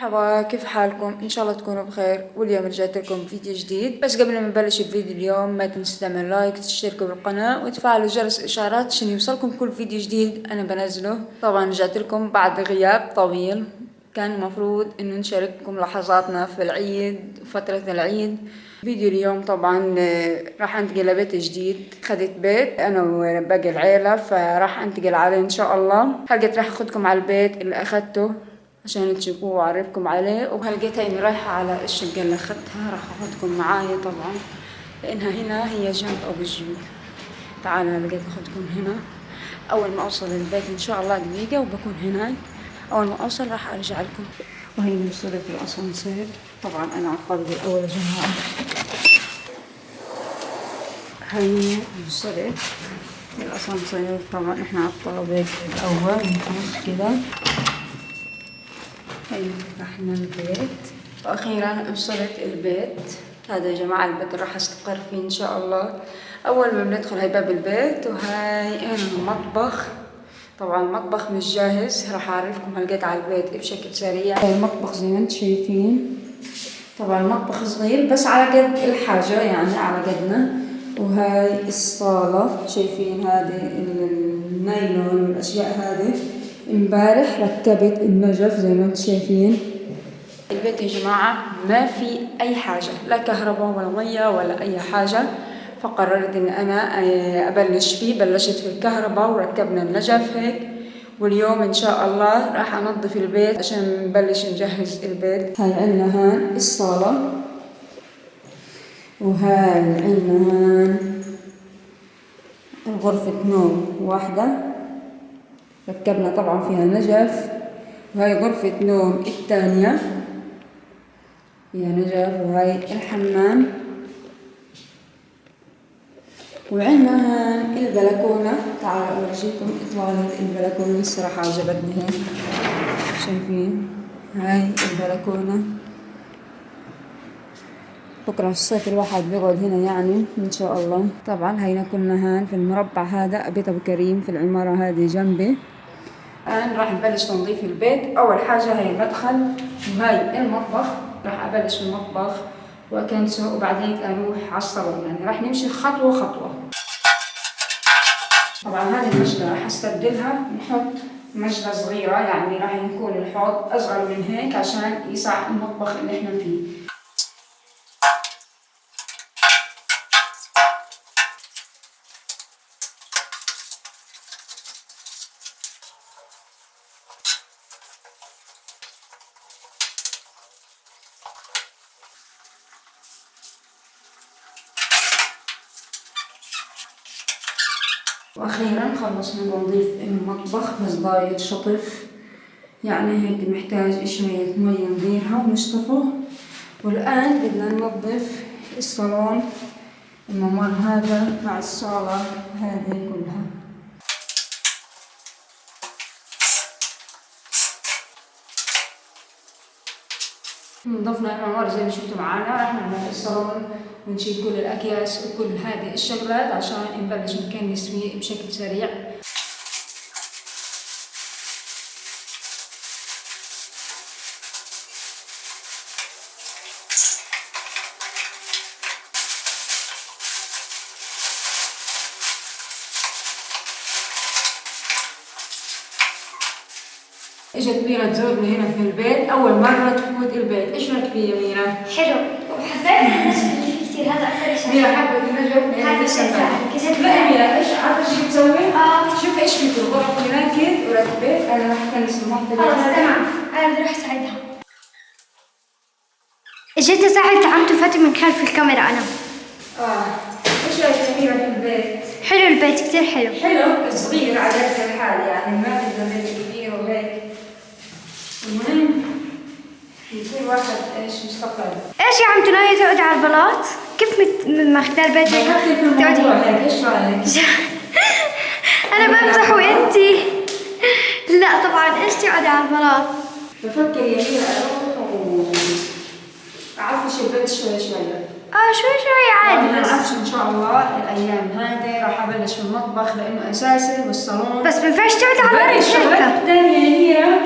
مرحبا، كيف حالكم؟ ان شاء الله تكونوا بخير. واليوم رجعت لكم فيديو جديد. بس قبل ما نبلش الفيديو اليوم ما تنسوا تعملوا لايك، تشتركوا بالقناه وتفعلوا جرس الاشعارات عشان يوصلكم كل فيديو جديد انا بنزله. طبعا رجعت لكم بعد غياب طويل. كان المفروض انه نشارككم لحظاتنا في العيد، فترة العيد. فيديو اليوم طبعا راح انتقل لبيت جديد. خدت بيت انا وباقي العيلة، فراح انتقل عليه ان شاء الله. حلقة راح اخدكم على البيت اللي اخدته عشان تشوفوه واعرفكم عليه. وهلقيتها اني رايحة على الشقة اللي اخدتها، راح اخدكم معايا طبعا لانها هنا هي جنب ابو جبيل. تعالوا لقيت اخدكم هنا. اول ما اوصل البيت ان شاء الله دقيقة وبكون هناك. اول ما اوصل راح ارجع لكم. وهي وصلت الاسانسير. طبعا انا على الطابق الاول يا جماعة. هي وصلت الاسانسير. طبعا احنا على الطابق الاول نحط كده. هي فتحنا البيت واخيرا وصلت البيت. هذا يا جماعة البيت اللي راح استقر فيه ان شاء الله. اول ما بندخل هاي باب البيت، وهاي المطبخ. طبعا المطبخ مش جاهز، راح اعرفكم هلقيت على البيت بشكل سريع. هاي المطبخ زي ما انتم شايفين. طبعا المطبخ صغير بس على قد الحاجة، يعني على قدنا. وهاي الصالة شايفين هذه النايلون والاشياء هذه. امبارح ركبت النجف زي ما انتم شايفين. البيت يا جماعة ما في اي حاجة، لا كهرباء ولا مية ولا اي حاجة. فقررت ان انا ابلش فيه. بلشت في الكهرباء وركبنا النجف هيك. واليوم ان شاء الله راح انظف البيت عشان نبلش نجهز البيت. هاي عندنا هان الصالة، وهاي عندنا هان غرفة نوم واحدة ركبنا طبعا فيها نجف. وهاي غرفة نوم الثانية فيها نجف. وهاي الحمام. وعندنا هان البلكونة. تعالوا اورجيكم اطلالة البلكونة. الصراحة عجبتني هيك. شايفين هاي البلكونة. بكرة الصيف الواحد بيقعد هنا يعني ان شاء الله. طبعا هينا كنا هان في المربع هذا بيت ابو كريم في العمارة هذه جنبي. الآن راح نبلش تنظيف البيت. أول حاجة هي المدخل وهاي المطبخ. راح أبلش في المطبخ وأكنسه وبعدين أروح على الصالون. يعني راح نمشي خطوة خطوة. طبعا هذه المجلة راح أستبدلها. نحط مجلة صغيرة، يعني راح يكون الحوض أصغر من هيك عشان يسع المطبخ اللي إحنا فيه. واخيرا خلصنا تنظيف المطبخ، بس ضايل شطف يعني هيك محتاج شوية مية نديرها ونشطفه. والآن بدنا ننظف الصالون، الممر هذا مع الصالة هذه كلها. نظفنا الممر زي ما شفتوا معانا. راح نعمل الصالون ونشيل كل الأكياس وكل هذه الشغلات عشان نبلش نكنس فيه بشكل سريع. اجت ميرا تزورني هنا في البيت. اول مره تفوت البيت. ايش رايك فيه يا ميرا؟ حلو وحبيت النجف اللي فيه كثير. هذا اكثر شيء. ميرا حبت النجف لانه لسه كسبت. لا يا ميرا، ايش عارفه شو بتسوي؟ شوف ايش في الغرف هناك وركبت. انا راح اكنس المنطقه. خلص تمام، انا بدي اروح اساعدها. اجيت اساعد عمتي وفاتن من خلف الكاميرا انا. ايش رايك يا ميرا في البيت؟ حلو البيت كثير حلو. حلو صغير على قد الحال، يعني ما بدنا بيت كبير وهيك. المهم كل واحد ايش مستقل. ايش يا عمتي ناوية تقعدي على البلاط؟ كيف ماخذة البيت هيك؟ فكرتي في الموضوع هيك، ايش رايك؟ انا بمزح وانتي لا طبعا. ايش تقعدي على البلاط؟ بفكر يا ميرا اروح اعفش البيت شوي شوي. شوي عادي. يعني بس العفش ان شاء الله الايام هذه راح ابلش في المطبخ لانه اساسي والصالون. بس ما ينفعش تقعدي على الارض الشغلات هيك. الثانيه يا ميرا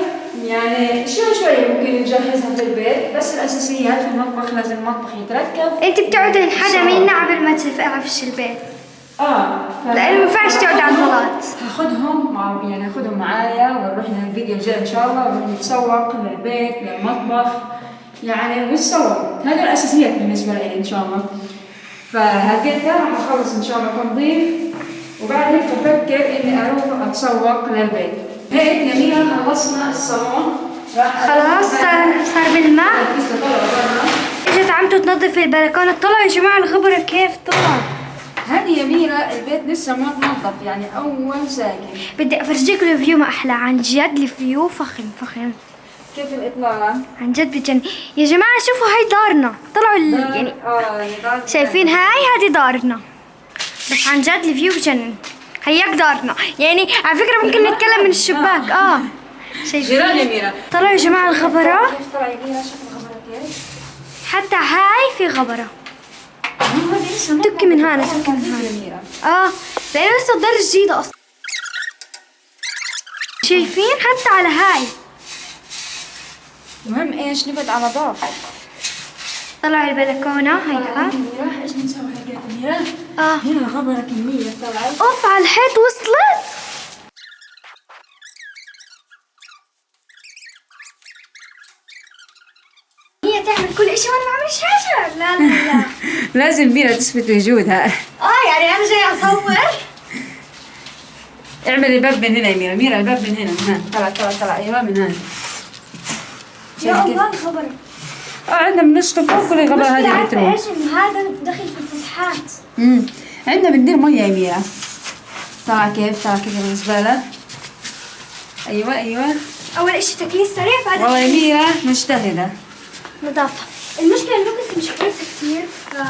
يعني شوي ممكن نجهزها في البيت، بس الأساسيات في المطبخ لازم المطبخ يتركب. انت بتقعدي انحدمي قبل ما تفقعي في البيت. لأنه ما ينفعش تقعد على البلاط. هاخدهم معايا ونروح الفيديو الجاي إن شاء الله، ونروح نتسوق للبيت للمطبخ يعني ونتسوق. هذه الأساسيات بالنسبة لي إن شاء الله. فهكذا راح أخلص إن شاء الله تنظيف، وبعدين بفكر إني أروح أتسوق للبيت. هيك جميلة خلصنا الصالون. خلاص صار بالماء. اجت عمته تنظف البلكونه. طلعوا يا جماعه الغبره كيف طلعت. هذه يميرة البيت لسه ما تنظف، يعني أول ساكن. بدي أفرجيكم الفيو ما أحلى عن جد. الفيو فخم. كيف الإطلالة؟ عن جد بجن. يا جماعة شوفوا هاي دارنا. طلعوا يعني شايفين هذه دارنا. بس عن جد الفيو بجنن. هياك دارنا، يعني على فكرة ممكن نتكلم من الشباك. شايفين؟ جيران يميرة. طلعوا يا جماعة الغبرة. كيف طلع يميرة؟ شوف الغبرة كيف؟ حتى هاي في غبرة. تكي من هنا تكي من هنا. لأنه لسه الدار جديدة أصلا. شايفين حتى على هاي. المهم ايش نبعد على ضعف. طلعوا البلكونة هيها. ايش نسوي هيك يميرة؟ هنا الغبرة كمية طلعت. اوف على الحيط وصلت. هي تعمل كل اشي وانا ما بعملش حاجة. لا لازم ميرا تثبت وجودها. يعني انا جاي اصور. اعملي الباب من هنا يا ميرا الباب من هنا. طلع ايوه من هنا. يا الله الخبر. عندنا بنسقي فوق كل الغبرة هذه بتروح. ايش هذا دخل في الفتحات. عندنا بندير مية يا ميرا. طلع كيف بالنسبة لك. ايوه. اول اشي تكييس سريع بعد. والله يا ميرا مجتهدة. نظافة. المشكلة البوكس مش كويسة كثير.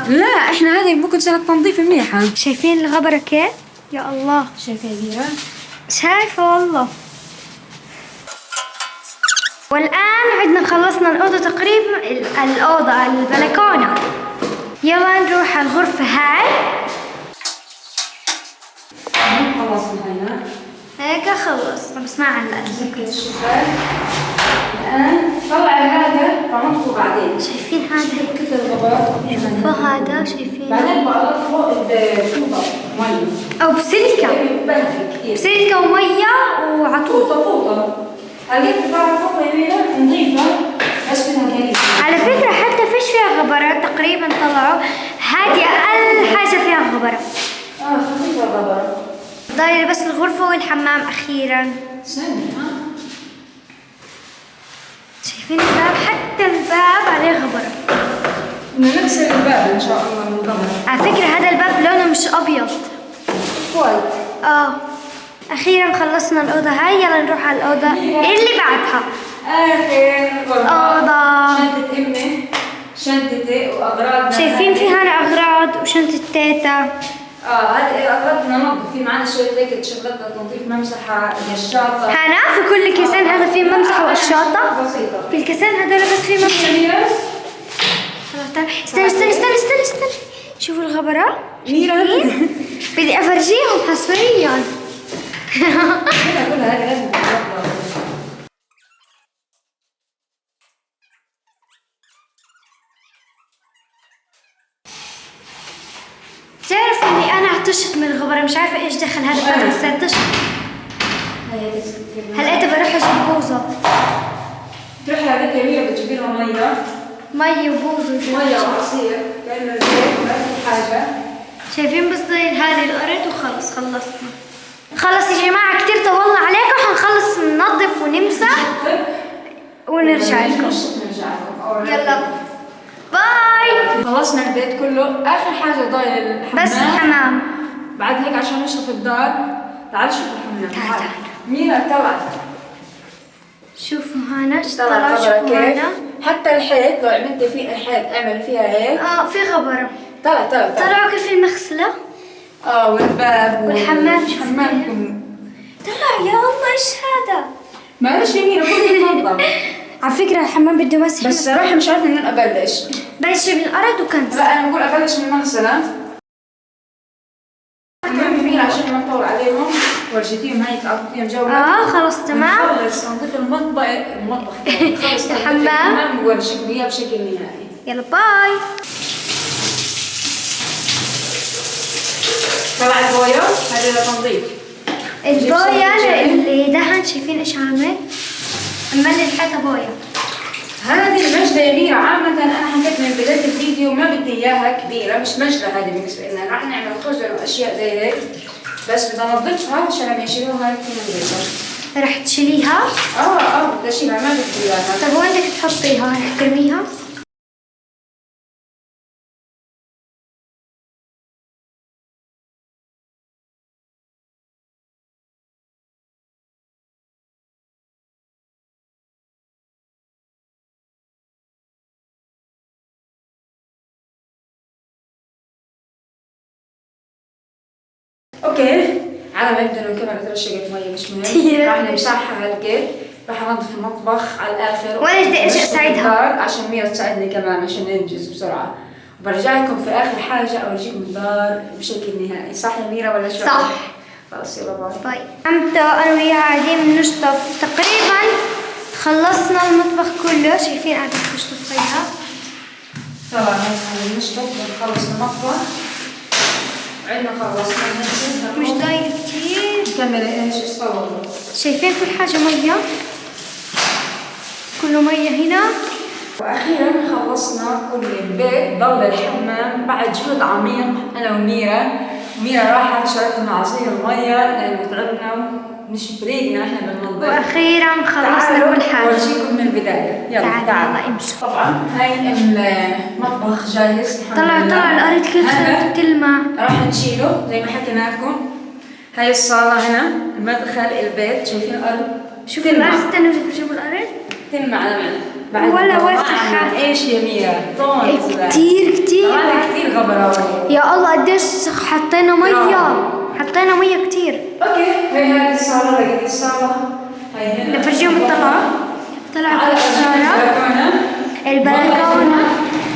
لا احنا هذه البوكس للتنظيف منيحة. شايفين الغبرة كيف؟ يا الله. شايفة يا ميرا؟ شايفة والله. والآن عندنا خلصنا الأوضة تقريبا. الأوضة البلكونة. يلا نروح على الغرفة هاي. خلصنا هنا. هيك خلص. بس ما عندنا الشباك. الآن طلعي هذا فنطفو بعدين. شايفين هذا كيف الغبار؟ وهذا شايفين. بعدين بقى فوق الفوطة مية. أو بسلكة. بسلكة ومية وعطوطة. فوطة. هجيب بقى فوطة يمينة نظيفة بس منها كريمة. على فكرة حتى فيش فيها غبرات تقريبا. طلعوا هذه أقل حاجة فيها غبرة. خفيفة الغبرة. ضايل بس الغرفة والحمام أخيرا. شايفين الباب؟ حتى الباب عليه غبرة. بدنا نغسل الباب إن شاء الله من قبل. على فكرة هذا الباب لونه مش أبيض. وايت. أخيرا خلصنا الأوضة هاي. يلا نروح على الأوضة اللي بعدها. آخر أوضة. شنطة أمي شنطتي وأغراضنا. شايفين في هنا أغراض وشنطة تيتا. هذه أغراضنا ننظف. في معنا شوية هيك شغلات تنظيف ممسحة قشاطة. هنا في كل كيسين هذا في ممسحة وقشاطة. بسيطة. في الكيسين هذول بس في ممسحة. استنى شوفوا الغبرة. ميرا بدي أفرجيهم حصريا. كلها هذه لازم تتوضأ. تعرف اني انا عطشت من الغبرة. مش عارفة ايش دخل هذا الفترة بس عطشت. هلقيت بروح اجيب بوظة. تروحي هذيك يمينة بتجيبي لها مية وبوظة وعصير لأنه الزيت ما في حاجة. شايفين بس ضايل هذه الأرض وخلص خلصنا. خلص يا جماعة كتير طولنا عليكم. حنخلص ننظف ونمسح ونرجع لكم. يلا باي. خلصنا البيت كله. آخر حاجة ضايل الحمام. بس الحمام. بعد هيك عشان نشرف الدار. تعال شوف الحمام. تعال. ميرا طلعت. شوفوا هنا طلعت شوفوا هنا. حتى الحيط لو عملتي فيه الحيط اعمل فيها هيك. في غبرة. طلعوا كيف المغسلة. والباب والحمام. حمامكم طلع. يا الله ايش هذا. معلش يا ميرا كله يتنظف. على فكرة الحمام بده مسح. بس صراحة مش عارفة منين ابلش. بلش بالأرض وكنس. لا انا بقول ابلش من المغسلة. المهم ميرا عشان ما نطول عليهم ورجيتيهم هاي تعطيهم جولة. خلاص تمام. خلص نضيف المطبخ خلص الحمام بورجيكم اياه بشكل نهائي. يلا باي. طلع البوية هذا لتنظيف. البوية اللي دهن شايفين ايش عامل؟ عمل الحيطة بوية. هذه المجلة يا ميرا عامة أنا حكيت من بداية الفيديو ما بدي إياها كبيرة، مش مجلة هذه بالنسبة لنا، راح نعمل خجل وأشياء زي هيك، بس بدنا ننظفها عشان لما يشيلوها تكون نظيفة. رح تشيليها؟ بدي أشيلها ما بدي إياها. طب وين بدك تحطيها؟ رح ترميها؟ اوكي، على ما يبدو انه الكاميرا ترشقت ميه مش مهم، راح نمسحها هالقد، راح انظف المطبخ على الاخر ولا بدي ايش اساعدها عشان ميرا تساعدني كمان عشان ننجز بسرعه، وبرجع لكم في اخر حاجه اورجيكم الدار بشكل نهائي، صح يا ميرا ولا شو؟ صح. خلاص يلا باي. طيب انا وياها قاعدين بنشطف، تقريبا خلصنا المطبخ كله، شايفين قاعدة بنشطف فيها. طبعا بنشطف بنخلص المطبخ، عندنا خلصنا ننزل مش داير كتير. نكمل ايش الصور. شايفين كل حاجة مية، كله مية هنا. واخيرا خلصنا كل البيت، ضل الحمام بعد جهد عميق انا وميرا راحت شربت معاصير المية لانه تعبنا مش فريقنا احنا بالنظف. واخيرا خلصنا كل حاجة. اورجيكم من البداية. يلا تعالوا امشوا. طبعا هاي المطبخ جاهز. طلع الارض كيف صارت تلمع. راح نشيله زي ما حكينا لكم. هاي الصالة هنا، المدخل البيت، شايفين الارض؟ شوفوا الارض، استنوا شوفوا الارض تلمع على بعد ولا وسخة. ايش يا ميرا؟ كتير كتير غبراوي. يا الله قديش حطينا مية كتير. اوكي، هاي الصالة، لقيت الصالة. هاي هنا نفرجيهم الطلعة. طلع البلكونة.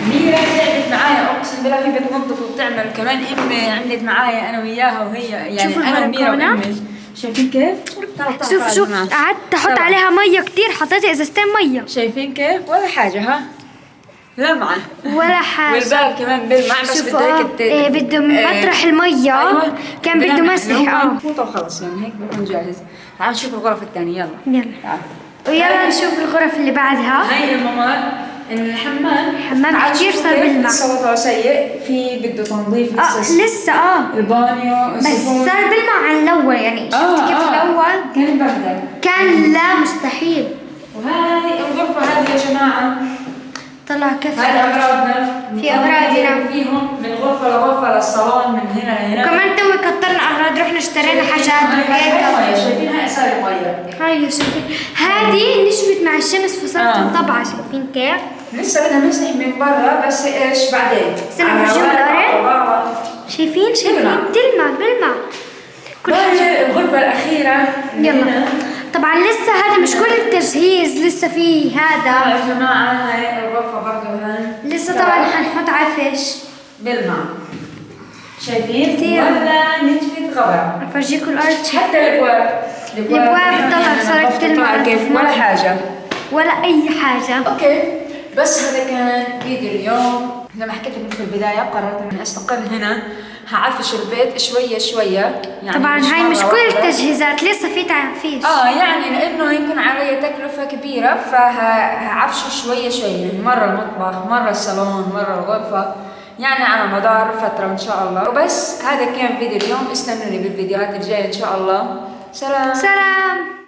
ميرا تعبت معايا اقسم بالله، في بتنظف وبتعمل، كمان امي عملت معايا انا وياها، وهي يعني انا وميرا وامي. شايفين كيف؟ شوف قعدت احط عليها مية كتير، حطيت ازازتين مية. شايفين كيف؟ ولا حاجة، ها؟ لمعة ولا حاجة. والباب كمان بلمع، بس بده هيك بده مطرح المية. أيوة. كان بده مسح. فوطة وخلص يعني هيك بكون جاهز. تعال نشوف الغرف الثانية. يلا تعال. ويلا نشوف الغرف اللي بعدها. هاي الممر، الحمام كتير صار بلمع. الصوت سيء، في بده تنظيف لسه البانيو بس صار بلمع عن الاول، يعني شفت كيف الاول كان مبهدل، كان لا مستحيل. وهاي الغرفة هذه يا جماعة، طلع كيف هذا أغراضنا، في أغراض هنا فيهم من غرفة لغرفة للصالون، من هنا لهنا. وكمان توي كترنا أغراض، رحنا اشترينا حاجات وهيك. شايفين هاي صار مية. هاي شايفين هذه نشفت مع الشمس فصارت مطبعة. شايفين كيف؟ لسه بدها مسح من برا، بس ايش بعدين؟ استنى نرجع الأرض. شايفين بلمع كل حاجة. الغرفة الأخيرة يلا. طبعا لسه هذا مش كل التجهيز، لسه في هذا يا جماعة. هاي الغرفة برضه هان لسه طبعا حنحط عفش بلمع. شايفين؟ ولا نتفت غبر. نفرجيكم الأرض. حتى الأبواب طلع صارت تلمع كيف، ولا حاجة ولا أي حاجة. أوكي، بس هذا كان فيديو اليوم. زي ما حكيت لكم في البداية، قررت إني أستقر هنا، هعفش البيت شوية يعني. طبعا هاي مش كل التجهيزات، لسه في تعفيش. يعني لأنه يكون علي تكلفة كبيرة، فهعفشه شوية يعني، مرة المطبخ، مرة الصالون، مرة الغرفة، يعني على مدار فترة إن شاء الله. وبس هذا كان فيديو اليوم، استنوني بالفيديوهات الجاية إن شاء الله. سلام.